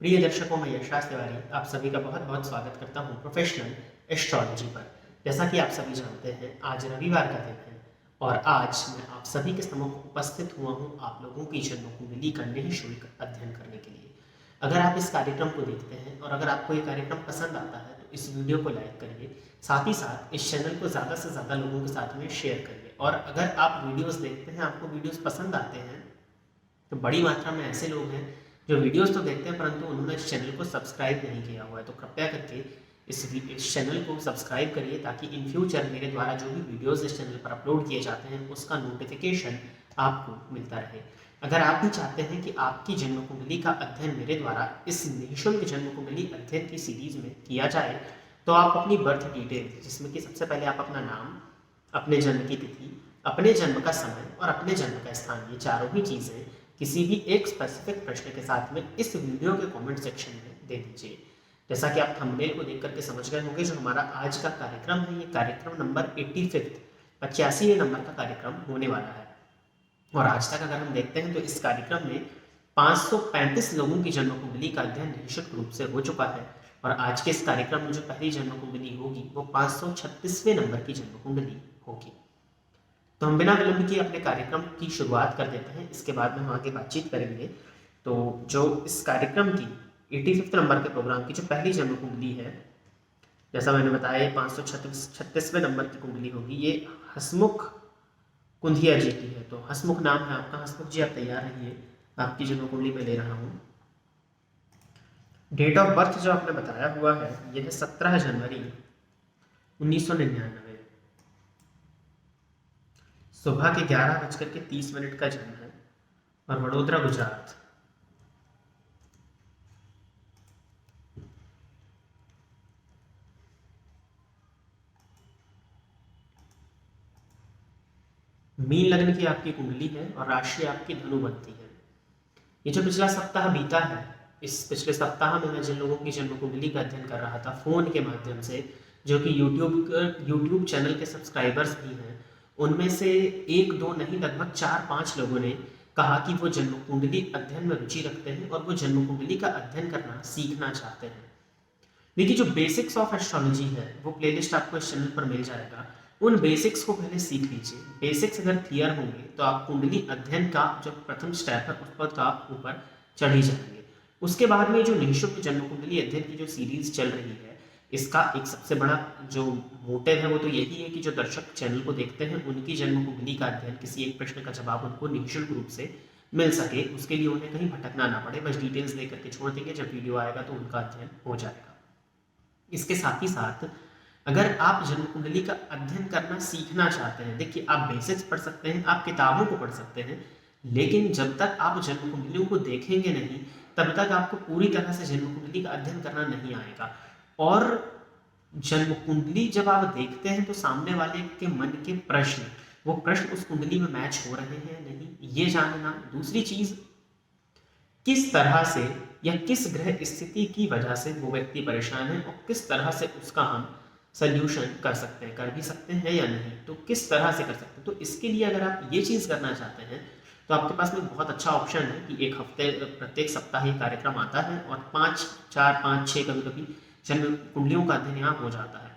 प्रिय दर्शकों, मैं यशराज तिवारी आप सभी का बहुत बहुत स्वागत करता हूं प्रोफेशनल एस्ट्रोलॉजी पर। जैसा कि आप सभी जानते हैं, आज रविवार का दिन है और आज मैं आप सभी के सम्मुख उपस्थित हुआ हूं आप लोगों की जन्म कुंडली का निःशुल्क अध्ययन करने के लिए। अगर आप इस कार्यक्रम को देखते हैं और अगर आपको ये कार्यक्रम पसंद आता है तो इस वीडियो को लाइक करिए, साथ ही साथ इस चैनल को ज़्यादा से ज़्यादा लोगों के साथ में शेयर करिए। और अगर आप वीडियोस देखते हैं, आपको वीडियोस पसंद आते हैं, तो बड़ी मात्रा में ऐसे लोग हैं जो वीडियोस तो देखते हैं परंतु उन्होंने इस चैनल को सब्सक्राइब नहीं किया हुआ है, तो कृपया करके इस चैनल को सब्सक्राइब करिए ताकि इन फ्यूचर मेरे द्वारा जो भी वीडियोस इस चैनल पर अपलोड किए जाते हैं उसका नोटिफिकेशन आपको मिलता रहे। अगर आप भी चाहते हैं कि आपकी जन्म कुंडली का अध्ययन मेरे द्वारा इस निःशुल्क जन्म कुंडली अध्ययन की सीरीज में किया जाए, तो आप अपनी बर्थ डिटेल, जिसमें कि सबसे पहले आप अपना नाम, अपने जन्म की तिथि, अपने जन्म का समय और अपने जन्म का स्थान, ये चारों ही चीज़ें किसी भी एक स्पेसिफिक प्रश्न के साथ में इस वीडियो के कमेंट सेक्शन में दे दीजिए। जैसा कि आप थंबनेल को देख करके समझ गए होंगे, जो हमारा आज का कार्यक्रम है ये कार्यक्रम नंबर 85वें नंबर का कार्यक्रम होने वाला है। और आज तक अगर हम देखते हैं तो इस कार्यक्रम में 535 लोगों की जन्म कुंडली का अध्ययन निःशुल्क रूप से हो चुका है और आज के इस कार्यक्रम में जो पहली जन्म कुंडली होगी वो 536वें नंबर की जन्म कुंडली होगी। तो हम बिना विलंब किए अपने कार्यक्रम की शुरुआत कर देते हैं, इसके बाद में हम आगे बातचीत करेंगे। तो जो इस कार्यक्रम की 85वें नंबर के प्रोग्राम की जो पहली जन्म कुंडली है, जैसा मैंने बताया 536वें नंबर की कुंडली होगी, ये हसमुख कुंधिया जी की है। तो हसमुख नाम है आपका, हसमुख जी आप तैयार रहिए, आपकी जन्म कुंडली में ले रहा हूँ। डेट ऑफ बर्थ जो आपने बताया हुआ है यह है 17 जनवरी 1999, सुबह के 11:30 का जन्म है और वडोदरा गुजरात। मीन लग्न की आपकी कुंडली है और राशि आपकी धनु बनती है। ये जो पिछला सप्ताह बीता है, इस पिछले सप्ताह में मैं जिन लोगों की जन्म कुंडली का अध्ययन कर रहा था फोन के माध्यम से, जो कि यूट्यूब चैनल के सब्सक्राइबर्स भी हैं, उनमें से एक दो नहीं लगभग 4-5 लोगों ने कहा कि वो जन्म कुंडली अध्ययन में रुचि रखते हैं और वो जन्म कुंडली का अध्ययन करना सीखना चाहते हैं। देखिए, जो बेसिक्स ऑफ एस्ट्रोलॉजी है वो प्लेलिस्ट आपको इस चैनल पर मिल जाएगा। उन बेसिक्स को पहले सीख लीजिए। बेसिक्स अगर क्लियर होंगे तो आप कुंडली अध्ययन का जो प्रथम स्टेप है उस पर आप ऊपर चढ़ ही जाएंगे। उसके बाद में जो निःशुल्क जन्म कुंडली अध्ययन की जो सीरीज चल रही है, इसका एक सबसे बड़ा जो मोटिव है वो तो यही है कि जो दर्शक चैनल को देखते हैं उनकी जन्म कुंडली का अध्ययन, किसी एक प्रश्न का जवाब उनको निःशुल्क रूप से मिल सके। उसके लिए उन्हें कहीं भटकना ना पड़े, बस डिटेल्स दे करके छोड़ देंगे, जब वीडियो आएगा तो उनका अध्ययन हो जाएगा। इसके साथ ही साथ अगर आप जन्म कुंडली का अध्ययन करना सीखना चाहते हैं, देखिए आप बेसिक्स पढ़ सकते हैं, आप किताबों को पढ़ सकते हैं, लेकिन जब तक आप जन्म कुंडलियों को देखेंगे नहीं तब तक आपको पूरी तरह से जन्म कुंडली का अध्ययन करना नहीं आएगा। और जन्म कुंडली जब आप देखते हैं तो सामने वाले के मन के प्रश्न, वो प्रश्न उस कुंडली में मैच हो रहे हैं नहीं, ये जानना। दूसरी चीज, किस तरह से या किस ग्रह स्थिति की वजह से वो व्यक्ति परेशान है और किस तरह से उसका हम सल्यूशन कर सकते हैं, कर भी सकते हैं या नहीं, तो किस तरह से कर सकते हैं। तो इसके लिए अगर आप ये चीज़ करना चाहते हैं तो आपके पास में बहुत अच्छा ऑप्शन है कि एक हफ्ते प्रत्येक सप्ताह ये कार्यक्रम आता है और 5-4-5-6 कभी कभी जन्म कुंडलियों का अध्ययन यहाँ हो जाता है।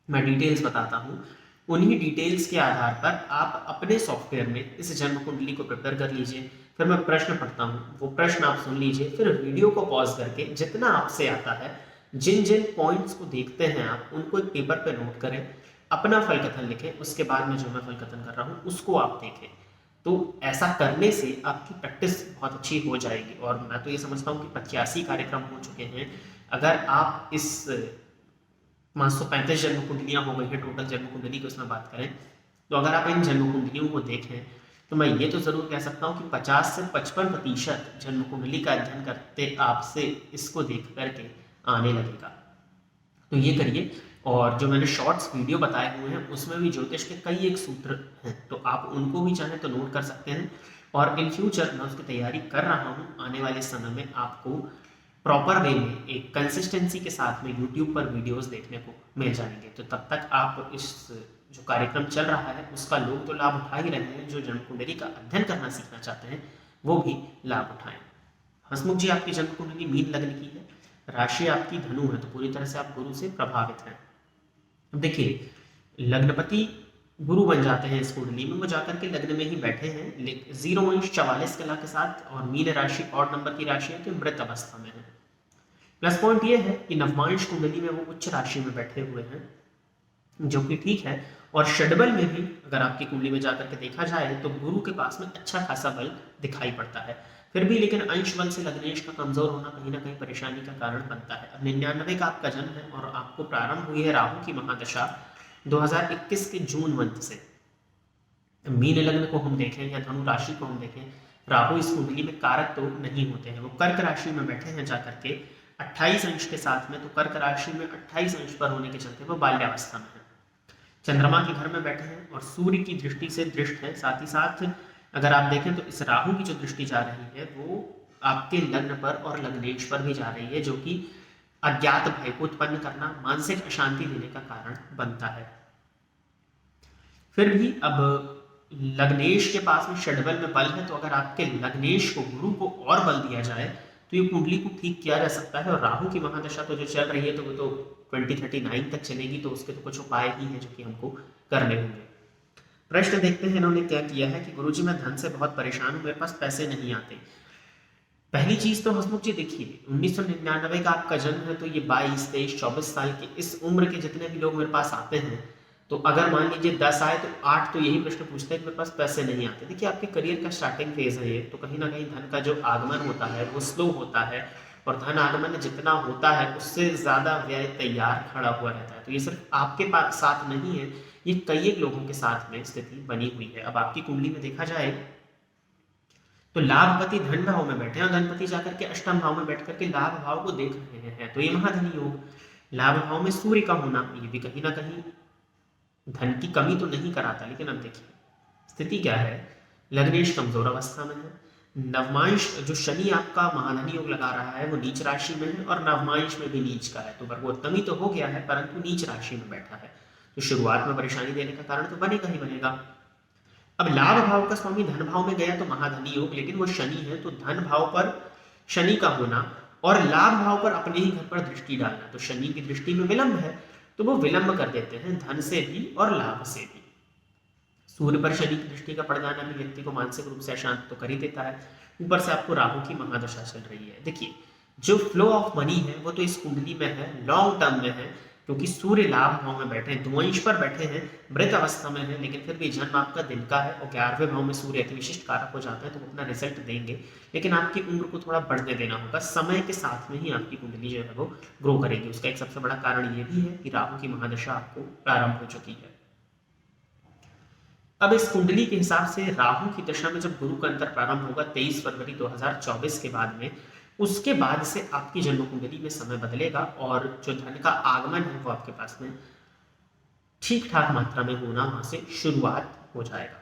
मैं डिटेल्स बताता हूँ, उन्हीं डिटेल्स के आधार पर आप अपने सॉफ्टवेयर में इस जन्म कुंडली को प्रिपेयर कर लीजिए। फिर मैं प्रश्न पढ़ता हूँ, वो प्रश्न आप सुन लीजिए, फिर वीडियो को पॉज करके जितना आपसे आता है, जिन जिन पॉइंट्स को देखते हैं आप उनको एक पेपर पे नोट करें, अपना फल कथन लिखें, उसके बाद में जो मैं फल कथन कर रहा हूँ उसको आप देखें। तो ऐसा करने से आपकी प्रैक्टिस बहुत अच्छी हो जाएगी। और मैं तो ये समझता हूँ कि 85 कार्यक्रम हो चुके हैं। अगर आप इस 535 जन्म कुंडलियाँ हो गई है टोटल जन्म कुंडली की, उसमें बात करें तो अगर आप इन जन्म कुंडलियों को देखें तो मैं ये तो ज़रूर कह सकता हूँ कि 50 से 55% जन्म कुंडली का अध्ययन करते आपसे इसको देख करके आने लगेगा। तो ये करिए। और जो मैंने शॉर्ट्स वीडियो बताए हुए हैं उसमें भी ज्योतिष के कई एक सूत्र हैं, तो आप उनको भी चाहें तो नोट कर सकते हैं। और इन फ्यूचर मैं उसकी तैयारी कर रहा हूँ, आने वाले समय में आपको प्रॉपर वे में एक कंसिस्टेंसी के साथ में यूट्यूब पर वीडियोस देखने को मिल जाएंगे। तो तब तक आप इस जो कार्यक्रम चल रहा है उसका लोग तो लाभ उठा ही रहे हैं, जो जन्म कुंडली का अध्ययन करना सीखना चाहते हैं वो भी लाभ उठाएं। हंसमुख जी, आपकी जन्म कुंडली मीन लग्न की है, राशि आपकी धनु है, तो पूरी तरह से आप गुरु से प्रभावित हैं। अब देखिए, लग्नपति गुरु बन जाते हैं इस कुंडली में, वो जाकर के लग्न में ही बैठे हैं 0 अंश 44 कला के साथ, और मीन राशि और नंबर की राशि है तो मृत अवस्था में है। प्लस पॉइंट ये है कि नवमांश कुंडली में वो उच्च राशि में बैठे हुए हैं, जो कि ठीक है। और षडबल में भी अगर आपकी कुंडली में जाकर के देखा जाए तो गुरु के पास में अच्छा खासा बल दिखाई पड़ता है। फिर भी लेकिन अंश बल से लग्नेश का कमजोर होना कहीं ना कहीं परेशानी का कारण बनता है। अब 99 का आपका जन्म है और आपको प्रारंभ हुई है राहु की महादशा 2021 के जून मंथ से। मीन लग्न को हम देखें या धनु राशि को हम देखें, राहु इस कुंडली में कारक तो नहीं होते हैं, वो कर्क राशि में बैठे हैं जाकर के 28 अंश के साथ में, तो कर्क राशि में 28 अंश पर होने के चलते वो बाल्यावस्था में है। चंद्रमा के घर में बैठे हैं और सूर्य की दृष्टि से दृष्ट है। साथ ही साथ अगर आप देखें तो इस राहु की जो दृष्टि जा रही है वो आपके लग्न पर और लग्नेश पर भी जा रही है, जो कि अज्ञात भय को उत्पन्न करना, मानसिक अशांति देने का कारण बनता है। फिर भी अब लग्नेश के पास में षडबल में बल है, तो अगर आपके लग्नेश को गुरु को और बल दिया जाए तो ये कुंडली को ठीक किया जा सकता है। और राहु की महादशा तो जो चल रही है तो वो तो 2039 तक चलेगी, तो उसके तो कुछ उपाय ही है जो कि हमको करने होंगे। प्रश्न देखते हैं इन्होंने क्या किया है कि गुरुजी मैं धन से बहुत परेशान हूँ, मेरे पास पैसे नहीं आते। पहली चीज तो हसमुख जी देखिए, 1999 का आपका जन्म है, तो ये 22, 23, 24 साल के इस उम्र के जितने भी लोग मेरे पास आते हैं, तो अगर मान लीजिए 10 आए तो 8 तो यही प्रश्न पूछते हैं कि मेरे पास पैसे नहीं आते। देखिए, आपके करियर का स्टार्टिंग फेज है ये, तो कहीं ना कहीं धन का जो आगमन होता है वो स्लो होता है, और धन आगमन जितना होता है उससे ज्यादा व्यय तैयार खड़ा हुआ रहता है। तो ये सिर्फ आपके पास साथ नहीं है, ये कई एक लोगों के साथ में स्थिति बनी हुई है। अब आपकी कुंडली में देखा जाए तो लाभपति धन भाव में बैठे हैं और धनपति जाकर के अष्टम भाव में बैठ करके लाभ भाव को देख रहे हैं, तो ये महाधनी योग। लाभ भाव में सूर्य का होना ये भी कहीं ना कहीं धन की कमी तो नहीं कराता, लेकिन अब देखिए स्थिति क्या है, लग्नेश कमजोर अवस्था में है, नवमांश जो शनि आपका महाधनी योग लगा रहा है वो नीच राशि में है, और नवमांश में भी नीच का है, तो वर्गोत्तमी तो हो गया है परंतु नीच राशि में बैठा है, तो शुरुआत में परेशानी देने का कारण तो बनेगा ही बनेगा। अब लाभ भाव का स्वामी धन भाव में गया तो महाधनी योग, लेकिन वो शनि है, तो धन भाव पर शनि का होना और लाभ भाव पर अपने ही घर पर दृष्टि डालना, तो शनि की दृष्टि में विलंब है, तो वो विलंब कर देते हैं धन से भी और लाभ से भी। सूर्य पर शनि की दृष्टि का पड़ जाना भी व्यक्ति को मानसिक रूप से अशांत तो कर ही देता है, ऊपर से आपको राहु की महादशा चल रही है। देखिए, जो फ्लो ऑफ मनी है वो तो इस कुंडली में है, लॉन्ग टर्म में है, क्योंकि सूर्य लाभ भाव में बैठे हैं, द्वंश पर बैठे हैं, मृत अवस्था में है, लेकिन फिर भी जन्म आपका दिन का है और 11वें भाव में सूर्य अति विशिष्ट कारक हो जाता है, तो वो अपना रिजल्ट देंगे, लेकिन आपकी उम्र को थोड़ा बढ़ने देना होगा। समय के साथ में ही आपकी कुंडली जो है वो ग्रो करेगी। उसका एक सबसे बड़ा कारण ये भी है कि राहु की महादशा आपको प्रारंभ हो चुकी है। अब इस कुंडली के हिसाब से राहु की दशा में जब गुरु का अंतर प्रारंभ होगा 23 फरवरी 2024 के बाद में, उसके बाद से आपकी जन्म कुंडली में समय बदलेगा और जो धन का आगमन है वो आपके पास में ठीक ठाक मात्रा में होना वहां से शुरुआत हो जाएगा।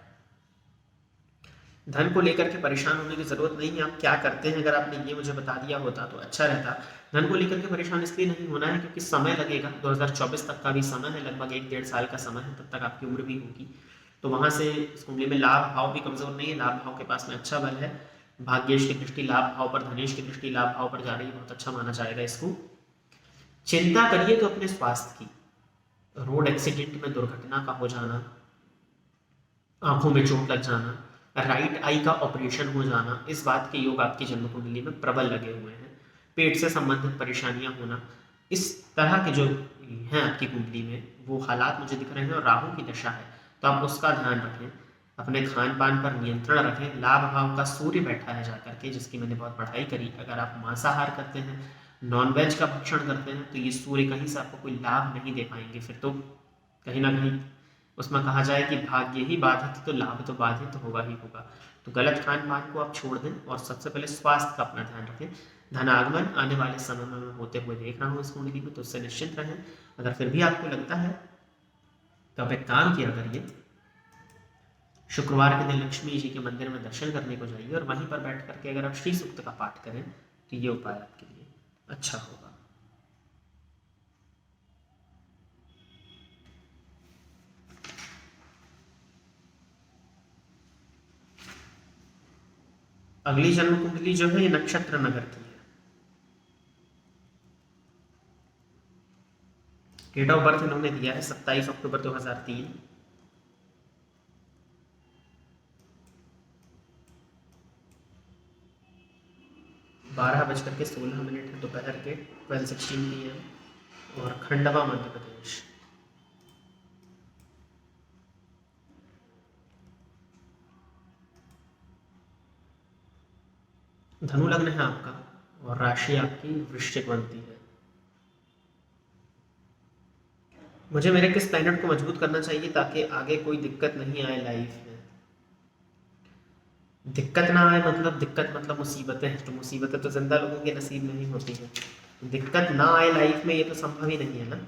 धन को लेकर के परेशान होने की जरूरत नहीं है। आप क्या करते हैं, अगर आपने ये मुझे बता दिया होता तो अच्छा रहता। धन को लेकर के परेशान इसलिए नहीं होना है क्योंकि समय लगेगा, 2024 तक का भी समय है, लगभग 1-1.5 साल का समय है, तब तक आपकी उम्र भी होगी। तो वहां से इस कुंडली में लाभ भाव भी कमजोर नहीं है, लाभ भाव के पास में अच्छा बल है, भाग्येश की दृष्टि लाभ भाव पर, धनेश की दृष्टि लाभ भाव पर जा रही है, बहुत अच्छा माना जाएगा इसको। चिंता करिए तो अपने स्वास्थ्य की, रोड एक्सीडेंट में दुर्घटना का हो जाना, आंखों में चोट लग जाना, राइट आई का ऑपरेशन हो जाना, इस बात के योग आपकी जन्म कुंडली में प्रबल लगे हुए हैं। पेट से संबंधित परेशानियां होना, इस तरह के जो हैं आपकी कुंडली में वो हालात मुझे दिख रहे हैं, और राहु की दशा है तो आप उसका ध्यान रखें, अपने खान पान पर नियंत्रण रखें। लाभ भाव का सूर्य बैठा है जाकर के, जिसकी मैंने बहुत पढ़ाई करी। अगर आप मांसाहार करते हैं, नॉनवेज का भक्षण करते हैं, तो ये सूर्य कहीं से आपको कोई लाभ नहीं दे पाएंगे, फिर तो कहीं ना कहीं उसमें कहा जाए कि भाग्य ही बाधित तो लाभ तो बाधित होगा ही होगा। तो गलत खान पान को आप छोड़ दें और सबसे पहले स्वास्थ्य का अपना ध्यान रखें। धन आगमन आने वाले समय में मैं होते हुए देख रहा हूँ इस कुंडली में, तो उससे निश्चिंत रहें। अगर फिर भी आपको लगता है तो आप एक काम किया करिए, शुक्रवार के दिन लक्ष्मी जी के मंदिर में दर्शन करने को जाइए और वहीं पर बैठ करके अगर आप श्री सूक्त का पाठ करें तो ये उपाय आपके लिए अच्छा होगा। अगली जन्म कुंडली जो है ये नक्षत्र नगर की है। डेट ऑफ बर्थ इन्होंने दिया है 27 अक्टूबर 2003। 12:16 है दोपहर के 12:16 PM और खंडवा मध्य प्रदेश। धनु लग्न है आपका और राशि आपकी वृश्चिक बनती है। मुझे मेरे किस प्लैनेट को मजबूत करना चाहिए ताकि आगे कोई दिक्कत नहीं आए लाइफ में? दिक्कत ना आए मतलब दिक्कत मतलब मुसीबतें, तो मुसीबतें तो जिंदा लोगों के नसीब में ही होती हैं। दिक्कत ना आए लाइफ में ये तो संभव ही नहीं है ना।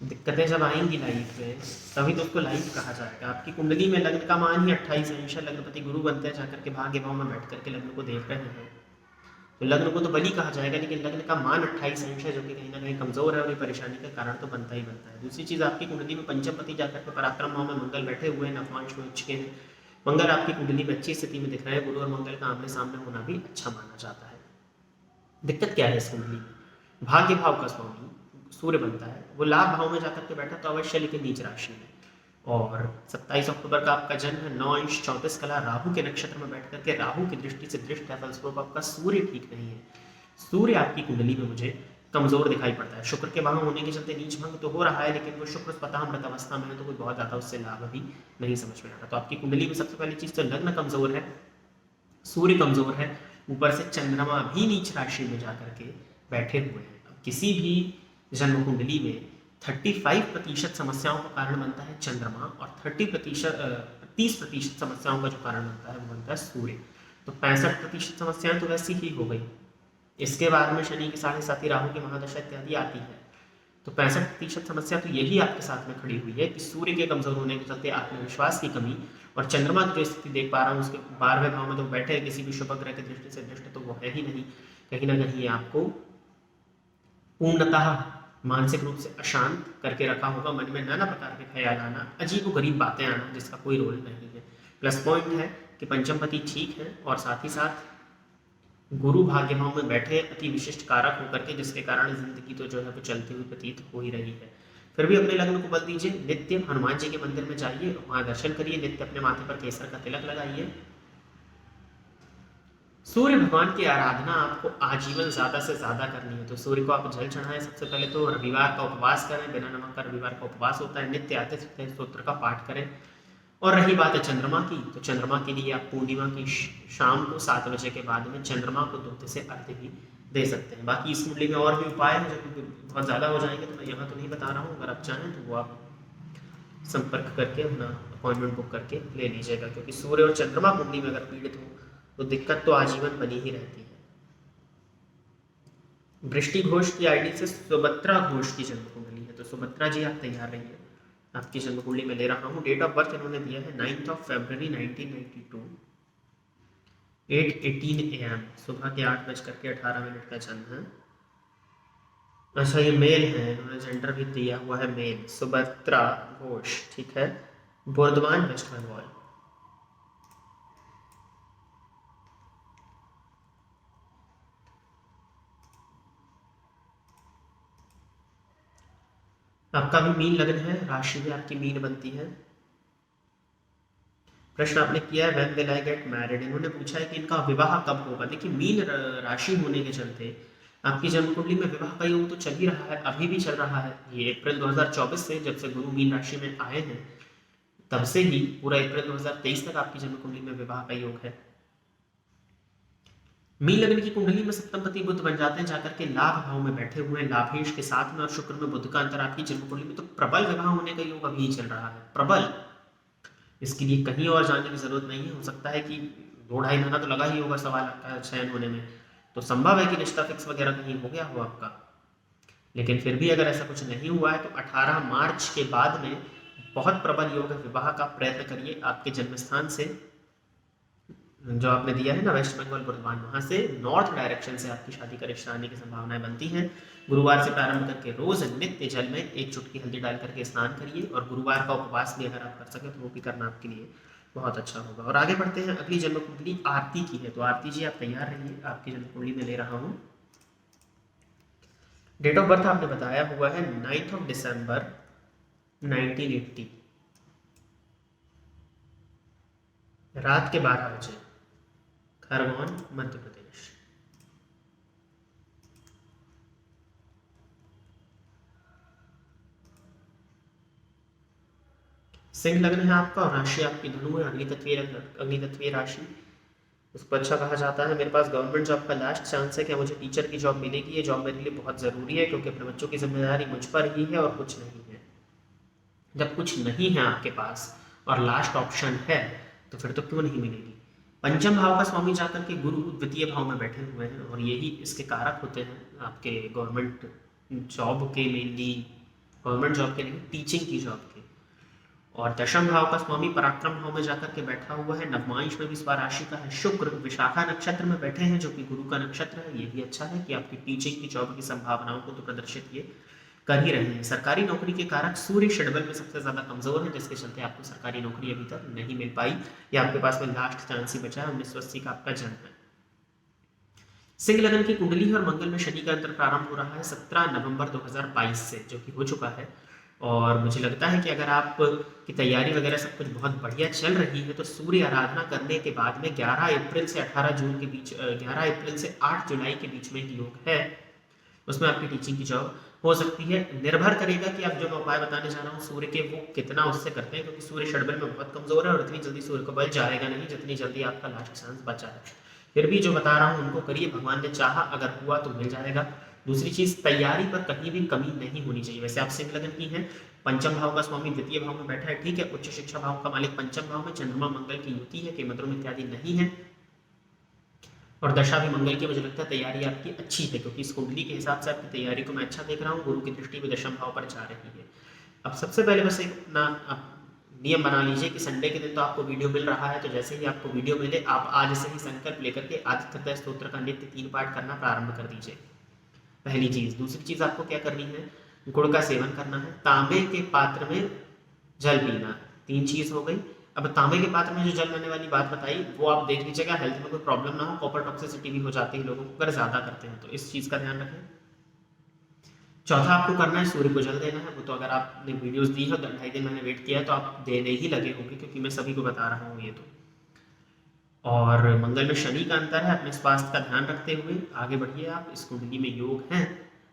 दिक्कतें जब आएंगी लाइफ में तभी तो उसको लाइफ कहा जाएगा। आपकी कुंडली में लग्न का मान ही 28 अंश है, लग्नपति गुरु बनते हैं, जाकर के भाग्य भाव में बैठ करके लग्न को देख रहे हैं, तो लग्न को तो बली कहा जाएगा, लेकिन लग्न का मान 28 अंश है जो कि कहीं ना कहीं कमजोर है और ये परेशानी का कारण तो बनता ही बनता है। दूसरी चीज, आपकी कुंडली में पंचमपति जाकर के पराक्रम भाव में मंगल बैठे हुए हैं, नवमांश में उच्च के हैं। मंगल आपकी कुंडली में अच्छी स्थिति में दिख रहा है, गुरु और मंगल का आमने सामने होना भी अच्छा माना जाता है। दिक्कत क्या है इस कुंडली में? भाग्य भाव का स्वामी सूर्य बनता है, वो लाभ भाव में जाकर के बैठा तो अवश्य, लेकिन नीच राशि में। और 27 अक्टूबर का आपका जन्म है, 9 अंश 34 कला राहु के नक्षत्र में बैठ करके राहु की दृष्टि से दृष्ट है, फलस्वरूप आपका सूर्य ठीक नहीं है। सूर्य आपकी कुंडली में मुझे कमजोर दिखाई पड़ता है। शुक्र के वहां होने के चलते नीच भंग तो हो रहा है, लेकिन वो शुक्र स्वतः मृत अवस्था में है, तो कोई बहुत ज्यादा उससे लाभ अभी नहीं समझ में आ रहा। तो आपकी कुंडली में सबसे पहली चीज तो लग्न कमजोर है, सूर्य कमजोर है, ऊपर से चंद्रमा भी नीच राशि में जाकर के बैठे हुए हैं। अब किसी भी जन्म कुंडली में 35% समस्याओं का कारण बनता है चंद्रमा, और 30% समस्याओं का जो कारण बनता है वो बनता है सूर्य। तो 65% समस्याएं तो वैसी ही हो गई। इसके बाद में शनि की 7.5 राहु की महादशा इत्यादि आती है, तो 65% समस्या तो यही आपके साथ में खड़ी हुई है कि सूर्य के कमजोर होने के चलते आत्मविश्वास की कमी, और चंद्रमा की जो स्थिति देख पा रहा हूँ उसके 12वें भाव में तो बैठे हैं, किसी भी शुभ ग्रह की दृष्टि से दृष्टि तो वो है ही नहीं। कहीं ना कहीं आपको पूर्णतः मानसिक रूप से अशांत करके रखा होगा, मन में नाना प्रकार के ख्याल आना, अजीब गरीब बातें आना, जिसका कोई रोल नहीं है। प्लस पॉइंट है कि पंचमपति ठीक है, और साथ ही साथ गुरु भाग्य भाव में बैठे अति विशिष्ट कारक होकर के, जिसके कारण जिंदगी तो जो है वो चलती हुई प्रतीत हो ही रही है। फिर भी अपने लग्न को बल दीजिए, नित्य हनुमान जी के मंदिर में जाइए, वहां दर्शन करिए, नित्य अपने माथे पर केसर का तिलक लगाइए। सूर्य भगवान की आराधना आपको आजीवन ज्यादा से ज्यादा करनी है, तो सूर्य को आप जल चढ़ाएं। सबसे पहले तो रविवार का उपवास करें, बिना नमक का रविवार का उपवास होता है। नित्य आदित्य स्तोत्र का पाठ करें। और रही बात है चंद्रमा की, तो चंद्रमा के लिए आप पूर्णिमा की शाम को 7 बजे के बाद में चंद्रमा को दूध से अर्घ्य भी दे सकते हैं। बाकी इस कुंडली में और भी उपाय हैं जो बहुत ज़्यादा हो जाएंगे, तो मैं यहाँ तो नहीं बता रहा हूँ। अगर आप चाहें तो वो आप संपर्क करके अपना अपॉइंटमेंट बुक करके ले लीजिएगा, क्योंकि सूर्य और चंद्रमा कुंडली में अगर पीड़ित हो तो दिक्कत तो आजीवन बनी ही रहती है। वृष्टि घोष की आईडी से सुभद्रा घोष की जन्म कुंडली है, तो सुभद्रा जी आप तैयार रहिए, आपकी जन्म कुंडली में ले रहा हूँ। डेट ऑफ बर्थ इन्होंने दिया है 9 फरवरी 1992, 8:18 AM, सुबह के 8:18 का जन्म है। अच्छा, ये मेल है, इन्होंने जेंडर भी दिया हुआ है मेल, सुभद्रा घोष, ठीक है, बर्धमान वेस्ट बंगाल। आपका भी मीन लग्न है, राशि भी आपकी मीन बनती है। प्रश्न आपने किया है when will I get married, इन्होंने पूछा है कि इनका विवाह कब होगा। देखिए, मीन राशि होने के चलते आपकी जन्म कुंडली में विवाह का योग तो चल ही रहा है, अभी भी चल रहा है। ये अप्रैल 2024 से, जब से गुरु मीन राशि में आए हैं, तब से ही पूरा अप्रैल 2023 तक आपकी जन्म कुंडली में विवाह का योग है। मीन लग्न की कुंडली में सप्तमपति बुध बन जाते हैं, जाकर के लाभ भाव में बैठे हुए हैं, लाभेश के साथ में, और शुक्र में बुध का अंतर आपकी जन्म कुंडली में, तो प्रबल विवाह होने का योग अभी चल रहा है, प्रबल। इसके लिए कहीं और जाने की जरूरत नहीं है। हो सकता है कि 2-2.5 महीना तो लगा ही होगा सवाल का चयन होने में, तो संभव है कि रिश्ता फिक्स वगैरह कहीं हो गया हो आपका। लेकिन फिर भी अगर ऐसा कुछ नहीं हुआ है तो 18 मार्च के बाद में बहुत प्रबल योग है विवाह का। प्रयत्न करिए, आपके जन्म स्थान से जो आपने दिया है ना, वेस्ट बंगाल बर्धमान, वहां से नॉर्थ डायरेक्शन से आपकी शादी का रिश्ता आने की संभावनाएं बनती हैं। गुरुवार से प्रारंभ करके रोज नित्य जल में 1 चुटकी हल्दी डाल करके स्नान करिए, और गुरुवार का उपवास भी अगर आप कर सके तो वो भी करना आपके लिए बहुत अच्छा होगा। और आगे बढ़ते हैं, अगली जन्म कुंडली आरती की है। तो आरती जी आप तैयार रहिए, आपकी जन्म कुंडली में ले रहा हूँ। डेट ऑफ बर्थ आपने बताया हुआ है 9 दिसंबर 1980, रात के 12 बजे, खरगोन मध्य प्रदेश। सिंह लग्न है आपका और राशि आपकी धनु है, अग्नितत्वीय राशि। उसको अच्छा कहा जाता है। मेरे पास गवर्नमेंट जॉब का लास्ट चांस है, क्या मुझे टीचर की जॉब मिलेगी? ये जॉब मेरे लिए बहुत ज़रूरी है, क्योंकि अपने बच्चों की जिम्मेदारी मुझ पर ही है और कुछ नहीं है। जब कुछ नहीं है आपके पास और लास्ट ऑप्शन है, तो फिर तो क्यों नहीं मिलेगी। पंचम भाव का स्वामी जाकर के गुरु द्वितीय भाव में बैठे हुए हैं, और यही इसके कारक होते हैं आपके गवर्नमेंट जॉब के, मेनली गवर्नमेंट जॉब के नहीं, टीचिंग की जॉब के। और दशम भाव का स्वामी पराक्रम भाव में जाकर के बैठा हुआ है, नवमांश में भी स्वराशि का है शुक्र, विशाखा नक्षत्र में बैठे हैं जो कि गुरु का नक्षत्र है। ये भी अच्छा है कि आपकी टीचिंग की जॉब की संभावनाओं को तो प्रदर्शित ये कर ही रहे हैं। सरकारी नौकरी के कारक सूर्य षड्बल में सबसे ज्यादा कमजोर है, जिसके चलते आपको सरकारी नौकरी अभी तक नहीं मिल पाई, या आपके पास में लास्ट चांस ही बचा है। 1980 का आपका जन्म है। सिंह लगन की कुंडली है और मंगल में शनि का अंतर प्रारंभ हो रहा है 17 नवंबर 2022 से, जो कि हो चुका है। और मुझे लगता है कि अगर आप की तैयारी वगैरह सब कुछ बहुत बढ़िया चल रही है, तो सूर्य आराधना करने के बाद में 11 अप्रैल से 18 जून के बीच, 11 अप्रैल से 8 जुलाई के बीच में एक योग है, उसमें आपकी टीचिंग की जॉब हो सकती है। निर्भर करेगा कि आप जो मैं उपाय बताने जा रहा हूँ सूर्य के, वो कितना उससे करते हैं, क्योंकि सूर्य षड्बल में बहुत कमजोर है और इतनी जल्दी सूर्य को बल जाएगा नहीं जितनी जल्दी आपका लास्ट चांस बचा है। फिर भी जो बता रहा हूँ उनको करिए, भगवान ने चाहा अगर हुआ तो मिल जाएगा। दूसरी चीज, तैयारी पर कहीं भी कमी नहीं होनी चाहिए। वैसे आप सिंह लगन की हैं, पंचम भाव का स्वामी द्वितीय भाव में बैठा है, ठीक है। उच्च शिक्षा भाव का मालिक पंचम भाव में, चंद्रमा मंगल की युति है, केमद्रुम इत्यादि नहीं है, और दशा भी मंगल की। मुझे लगता है तैयारी आपकी अच्छी है, क्योंकि इस कुंडली के हिसाब से आपकी तैयारी को मैं अच्छा देख रहा हूँ। गुरु की दृष्टि भी दशम भाव पर जा रही है। अब सबसे पहले बस एक अपना नियम बना लीजिए कि संडे के दिन तो आपको वीडियो मिल रहा है, तो जैसे ही आपको वीडियो मिले आप आज से ही संकल्प लेकर के आदित्य हृदय स्तोत्र का नित्य 3 पाठ करना प्रारंभ कर दीजिए, पहली चीज। दूसरी चीज आपको क्या करनी है, गुड़ का सेवन करना है, तांबे के पात्र में जल पीना। 3 चीज हो गई। अब तांबे के पात्र में जो जल लेने वाली बात बताई, वो आप देख लीजिएगा, हेल्थ में कोई प्रॉब्लम ना हो। कॉपर टॉक्सिसिटी भी हो जाती है लोगों को अगर ज्यादा करते हैं, तो इस चीज का ध्यान रखें। चौथा आपको करना है, सूर्य को जल देना है। वो तो अगर आपने वीडियोस दी है तो 2.5 दिन मैंने वेट किया है, तो आप देने ही लगे होंगे, क्योंकि मैं सभी को बता रहा हूँ ये तो। और मंगल में शनि का अंतर है, अपने स्वास्थ्य का ध्यान रखते हुए आगे बढ़िए आप। इस कुंडली में योग है,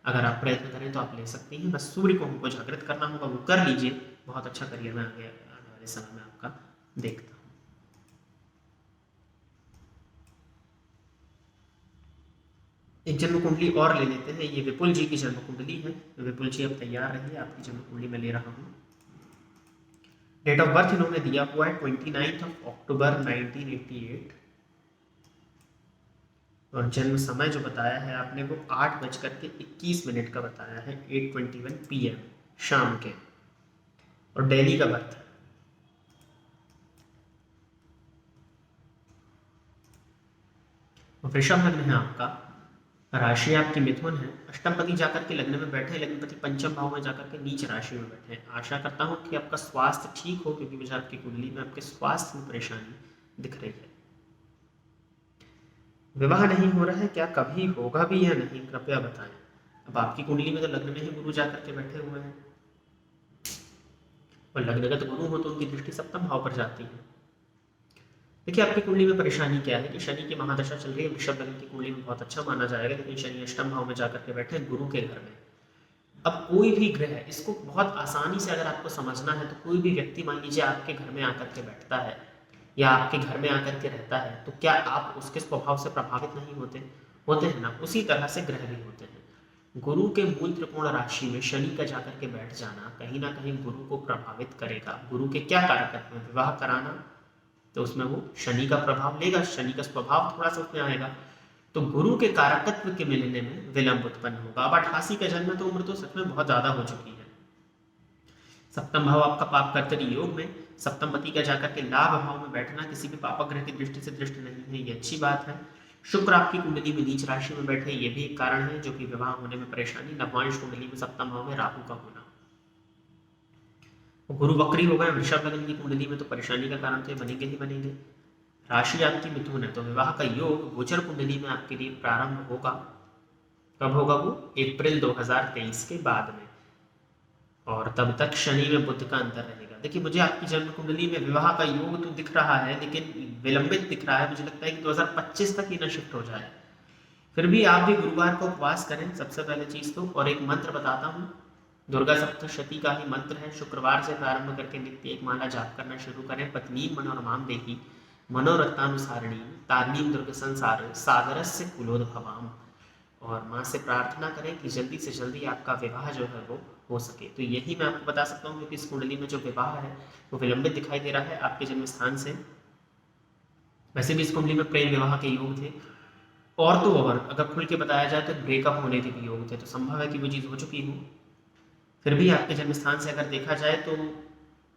अगर आप प्रयत्न करें तो आप ले सकती हैं। बस सूर्य को हमको जागृत करना होगा, वो कर लीजिए। बहुत अच्छा करियर में आगे आने वाले समय में आपका देखता हूँ। एक जन्म कुंडली और ले लेते हैं, ये विपुल जी की जन्म कुंडली है। विपुल जी अब तैयार रहिए, आपकी जन्म कुंडली में ले रहा हूँ। डेट ऑफ बर्थ इन्होंने दिया हुआ है 29 अक्टूबर 1988, और जन्म समय जो बताया है आपने वो 8:21 का बताया है, 8:21 PM शाम के, और दिल्ली का बर्थ है। वृषभ लग्न है आपका, राशि आपकी मिथुन है, अष्टमपति जाकर के लग्न में बैठे, लग्नपति पंचम भाव में जाकर के नीच राशि में बैठे हैं। आशा करता हूं कि आपका स्वास्थ्य ठीक हो, क्योंकि मुझे आपकी कुंडली में आपके स्वास्थ्य में परेशानी दिख रही है। विवाह नहीं हो रहा है, क्या कभी होगा भी या नहीं, कृपया बताएं। अब आपकी कुंडली में तो लग्न में ही गुरु जाकर के बैठे हुए हैं, और लग्नगत गुरु हो तो उनकी दृष्टि सप्तम भाव पर जाती है। देखिए आपकी कुंडली में परेशानी क्या है कि शनि की महादशा चल रही है। वृषभ लग्न की कुंडली में बहुत अच्छा माना जाएगा, लेकिन शनि अष्टम भाव में जाकर के बैठे गुरु के घर में। अब कोई भी ग्रह, इसको बहुत आसानी से अगर आपको समझना है, तो कोई भी व्यक्ति मान लीजिए आपके घर में आकर के बैठता है या आपके घर में आकर के रहता है, तो क्या आप उसके स्वभाव से प्रभावित नहीं होते हैं ना। उसी तरह से ग्रह भी होते हैं। गुरु के मूल त्रिकोण राशि में शनि का जाकर के बैठ जाना कहीं ना कहीं गुरु को प्रभावित करेगा। गुरु के क्या कारक में विवाह कराना, तो उसमें वो शनि का प्रभाव लेगा, शनि का स्वभाव थोड़ा सा उसमें आएगा, तो गुरु के कारकत्व के मिलने में विलंब उत्पन्न होगा। अब 88 का जन्म, तो उम्र तो सच में बहुत ज्यादा हो चुकी है। सप्तम भाव आपका पाप कर्तरी योग में, सप्तम पति का जाकर के लाभ भाव में बैठना किसी भी पापक ग्रह की दृष्टि से दृष्ट नहीं है, ये अच्छी बात है। शुक्र आपकी कुंडली में नीच राशि में बैठे, ये भी एक कारण है जो कि विवाह होने में परेशानी। नवमांश कुंडली में सप्तम भाव में राहु का होना। गुरु वक्री हो गए वृषभ लग्न की कुंडली में तो परेशानी का कारण तो ये बनेंगे ही बनेंगे। राशि आपकी मिथुन है तो विवाह का योग गोचर कुंडली में आपके लिए प्रारंभ होगा। कब होगा वो? अप्रैल 2023 के बाद में, और तब तक शनि में बुध का अंतर रहेगा। देखिए मुझे आपकी जन्म कुंडली में विवाह का योग तो दिख रहा है, लेकिन विलंबित दिख रहा है। मुझे लगता है कि 2025 तक ही ना शिफ्ट हो जाए। फिर भी आप भी गुरुवार को उपवास करें सबसे पहले चीज तो, और एक मंत्र बताता हूँ, दुर्गा सप्तशती का ही मंत्र है। शुक्रवार से प्रारंभ करके नित्य एक माला जाप करना शुरू करें। पत्नी मनोरमाम देही मनोरथानुसारिणी तारीम दुर्ग संसार सागरस्य कुलोद्भवाम, और माँ से प्रार्थना करें कि जल्दी से जल्दी आपका विवाह जो है वो हो सके। तो यही मैं आपको बता सकता हूँ, क्योंकि इस कुंडली में जो विवाह है वो विलंबित दिखाई दे रहा है आपके जन्म स्थान से। वैसे भी इस कुंडली में प्रेम विवाह के योग थे, और तो और अगर खुल के बताया जाए तो ब्रेकअप होने के भी योग थे, तो संभव है कि वो चीज़ हो चुकी हो। फिर भी आपके जन्म स्थान से अगर देखा जाए तो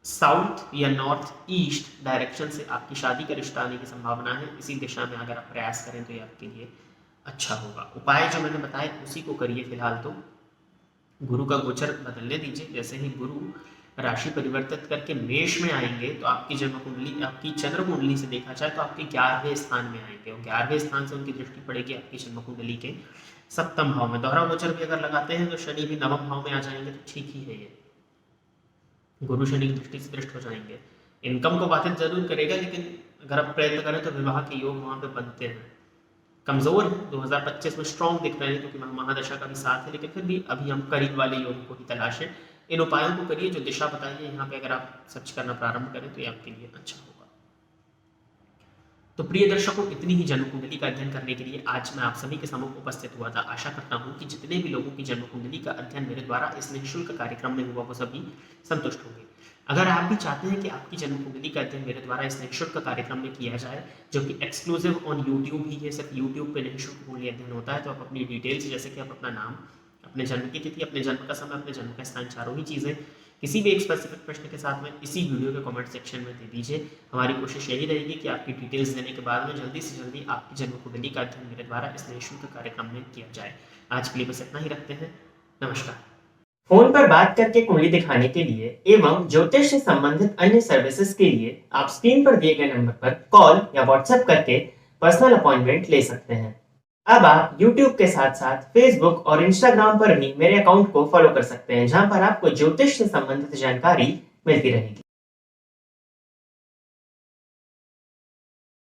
साउथ या नॉर्थ ईस्ट डायरेक्शन से आपकी शादी का रिश्ता आने की संभावना है। इसी दिशा में अगर आप प्रयास करें तो ये आपके लिए अच्छा होगा। उपाय जो मैंने बताए उसी को करिए फिलहाल तो। गुरु का गोचर बदलने दीजिए। जैसे ही गुरु राशि परिवर्तित करके मेष में आएंगे तो आपकी जन्म कुंडली, आपकी चंद्र कुंडली से देखा जाए तो आपके 11वें स्थान में आएंगे, और 11वें स्थान से उनकी दृष्टि पड़ेगी आपकी जन्म कुंडली के 7वें भाव में। दोहरा गोचर भी अगर लगाते हैं तो शनि भी 9वें भाव में आ जाएंगे, तो ठीक ही है ये। गुरु शनि की दृष्टि से दृष्ट हो जाएंगे। इनकम को बाधित जरूर करेगा, लेकिन अगर आप प्रयत्न करें तो विवाह के योग वहां पे बनते हैं। कमजोर है 2025 में, स्ट्रॉन्ग दिख रहे हैं क्योंकि महादशा का भी साथ है, लेकिन फिर भी अभी हम करीब वाले योग को ही तलाशें। इन उपायों को करिए जो दिशा बताइए यहाँ पे, अगर आप सर्च करना प्रारंभ करें तो ये आपके लिए अच्छा होगा। तो प्रिय दर्शकों, इतनी ही जन्म कुंडली का अध्ययन करने के लिए आज मैं आप सभी के सम्मुख उपस्थित हुआ था। आशा करता हूँ कि जितने भी लोगों की जन्म कुंडली का अध्ययन मेरे द्वारा इस निःशुल्क कार्यक्रम में हुआ वो सभी संतुष्ट होंगे। अगर आप भी चाहते हैं कि आपकी जन्म कुंडली का अध्ययन मेरे द्वारा इस निःशुल्क कार्यक्रम में किया जाए, जो कि एक्सक्लूसिव ऑन यूट्यूब ही है, सिर्फ यूट्यूब पे निःशुल्क कुंडली अध्ययन होता है, तो आप अपनी डिटेल्स जैसे कि आप अपना नाम, अपने जन्म की तिथि, अपने जन्म का समय, अपने जन्म का स्थान, चारों ही चीज़ें किसी भी एक स्पेसिफिक प्रश्न के साथ में इसी वीडियो के कमेंट सेक्शन में दे दीजिए। हमारी कोशिश यही रहेगी कि आपकी डिटेल्स देने के बाद में जल्दी से जल्दी आपकी जन्म कुंडली का अध्ययन मेरे द्वारा इस निःशुल्क कार्यक्रम में किया जाए। आज के लिए बस इतना ही रखते हैं। नमस्कार। फोन पर बात करके कुंडली दिखाने के लिए एवं ज्योतिष से संबंधित अन्य सर्विसेज के लिए आप स्क्रीन पर दिए गए नंबर पर कॉल या व्हाट्सएप करके पर्सनल अपॉइंटमेंट ले सकते हैं। अब आप YouTube के साथ साथ Facebook और Instagram पर भी मेरे अकाउंट को फॉलो कर सकते हैं, जहां पर आपको ज्योतिष से संबंधित जानकारी मिलती रहेगी।